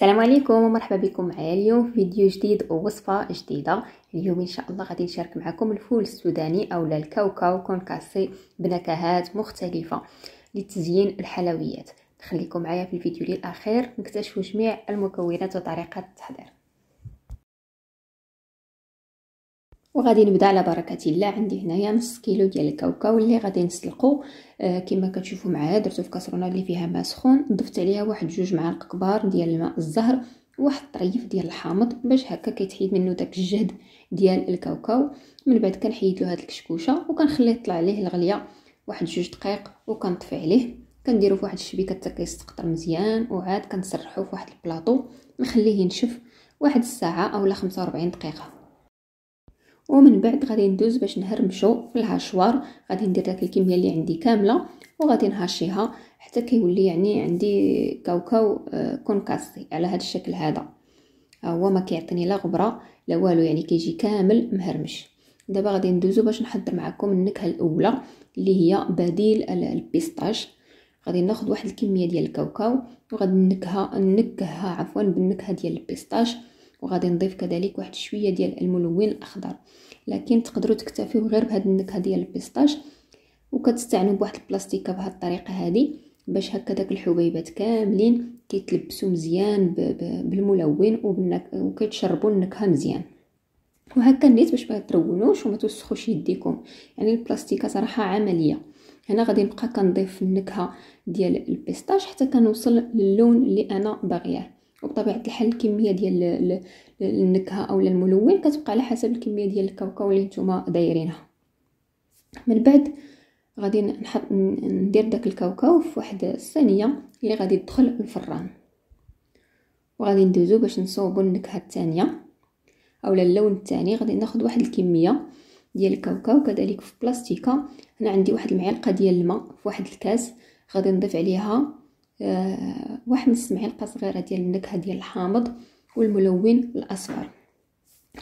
السلام عليكم ومرحبا بكم معايا اليوم في فيديو جديد ووصفه جديده. اليوم ان شاء الله غادي نشارك معكم الفول السوداني او الكاوكاو كونكاسي بنكهات مختلفه لتزيين الحلويات. خليكم معايا في الفيديو للاخير نكتشفوا جميع المكونات وطريقه التحضير. وغادي نبدا على بركه الله. عندي هنايا نص كيلو ديال الكاوكاو اللي غادي نسلقو كما كتشوفوا معايا. درتو في كاسرونه اللي فيها ماء سخون، ضفت عليها واحد 2 معالق كبار ديال الماء الزهر وواحد الطريف ديال الحامض باش هكا كيتحيد منه داك الجهد ديال الكاوكاو. من بعد كنحيد له هاد الكشكوشه وكنخليه يطلع عليه الغليه واحد 2 دقائق وكنطفي عليه. كنديرو في واحد الشبيكه حتى كيستقطر مزيان وعاد كنسرحوه في واحد البلاطو نخليه ينشف واحد الساعه اولا 45 دقيقه. ومن بعد غادي ندوز باش نهرمشو في الهاشوار. غادي ندير داك الكميه اللي عندي كامله وغادي نهاشيها حتى كيولي يعني عندي كاوكاو كونكاسي على هذا الشكل. هذا هو ما كيعطيني لا غبره لا والو، يعني كيجي كامل مهرمش. دابا غادي ندوزو باش نحضر معكم النكهه الاولى اللي هي بديل البيستاش. غادي ناخذ واحد الكميه ديال الكاوكاو وغادي نكهها بالنكهه ديال البيستاش، وغادي نضيف كذلك واحد شويه ديال الملون الاخضر. لكن تقدروا تكتفيو غير بهاد النكهه ديال البيستاش وكتستعنوا بواحد البلاستيكه بهاد الطريقه هذه باش هكا داك الحبيبات كاملين كيتلبسوا مزيان بالملون وكيتشربوا النكهه مزيان. وهكا نيت باش ما ترونوش وما توسخوش يديكم، يعني البلاستيكه صراحه عمليه. هنا غادي نبقى كنضيف النكهه ديال البيستاش حتى كنوصل للون اللي انا باغياه. وبطبيعه الحال الكميه ديال النكهه او الملون كتبقى على حسب الكميه ديال الكاوكاو اللي نتوما دايرينها. من بعد غادي ندير داك الكاوكاو في واحد الصينيه اللي غادي تدخل الفران، وغادي ندوزو باش نصوبوا النكهه الثانيه اولا اللون الثاني. غادي ناخذ واحد الكميه ديال الكاوكاو كذلك في بلاستيكه. هنا عندي واحد المعلقه ديال الماء في واحد الكاس، غادي نضيف عليها واحد نص معلقه صغيره ديال النكهه ديال الحامض والملون الاصفر.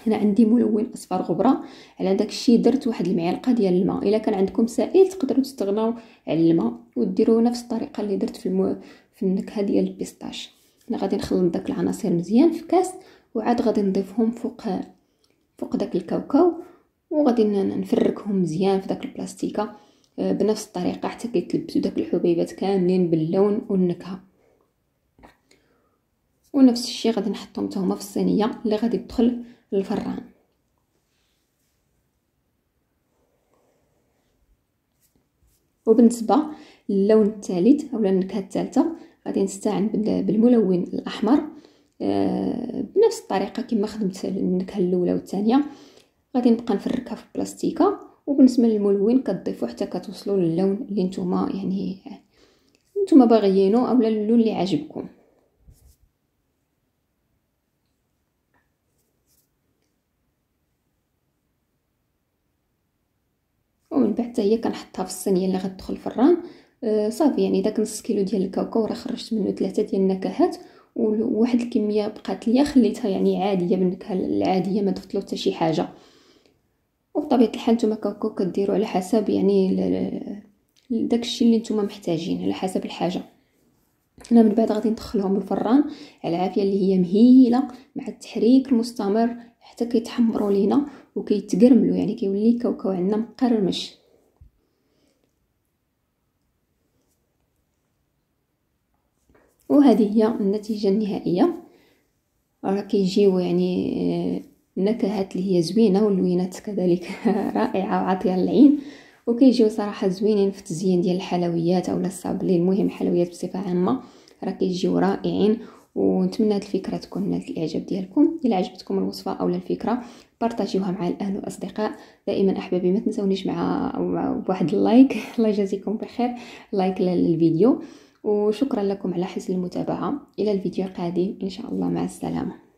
هنا عندي ملون اصفر غبره، على داك الشيء درت واحد المعلقه ديال الماء. الا كان عندكم سائل تقدروا تستغناو على الماء وديروا نفس الطريقه اللي درت في النكهه ديال البيستاش. هنا غادي نخلط داك العناصر مزيان في كاس وعاد غادي نضيفهم فوق داك الكاوكاو وغادي نفركهم مزيان في داك البلاستيكه بنفس الطريقه حتى كيتلبسوا داك الحبيبات كاملين باللون والنكهه. ونفس الشيء غادي نحطهم حتى هما في الصينيه اللي غادي تدخل للفران. وبالنسبه للون الثالث او النكهه الثالثه غادي نستعن بالملون الاحمر بنفس الطريقه كما خدمت النكهه الاولى والثانيه. غادي نبقى نفركها في بلاستيكه، وبالنسبه للملون كتضيفوا حتى كتوصلوا للون اللي نتوما باغيينه اولا اللون اللي عاجبكم. ومن بعد حتى هي كنحطها في الصينيه اللي غتدخل الفران. صافي يعني داك نص كيلو ديال الكاوكاو راه خرجت منه 3 ديال النكهات، وواحد الكميه بقات ليا خليتها يعني عاديه بالنكهه العاديه ما ضفت له حتى شي حاجه. وبطبيعه الحال نتوما كاوكاو كديروا على حسب يعني داكشي اللي نتوما محتاجين على حسب الحاجه. هنا من بعد غادي ندخلهم الفران على العافيه اللي هي مهيله مع التحريك المستمر حتى كيتحمروا لينا وكيتقرملوا، يعني كيولي الكاوكاو عندنا مقرمش. وهذه هي النتيجه النهائيه. راه كيجيو يعني نكهات اللي هي زوينه واللوينات كذلك رائعه وعاطيه للعين، وكيجيو صراحه زوينين في التزيين ديال الحلويات اولا الصابلي. المهم الحلويات بصفه عامه راه كيجيو رائعين. ونتمنى هذه الفكره تكون نالت الاعجاب ديالكم. الا عجبتكم الوصفه اولا الفكره بارطاجيوها مع الاهل والاصدقاء. دائما احبابي ما تنسونيش مع بواحد اللايك الله يجازيكم بخير، لايك للفيديو. وشكرا لكم على حسن المتابعه. الى الفيديو القادم ان شاء الله، مع السلامه.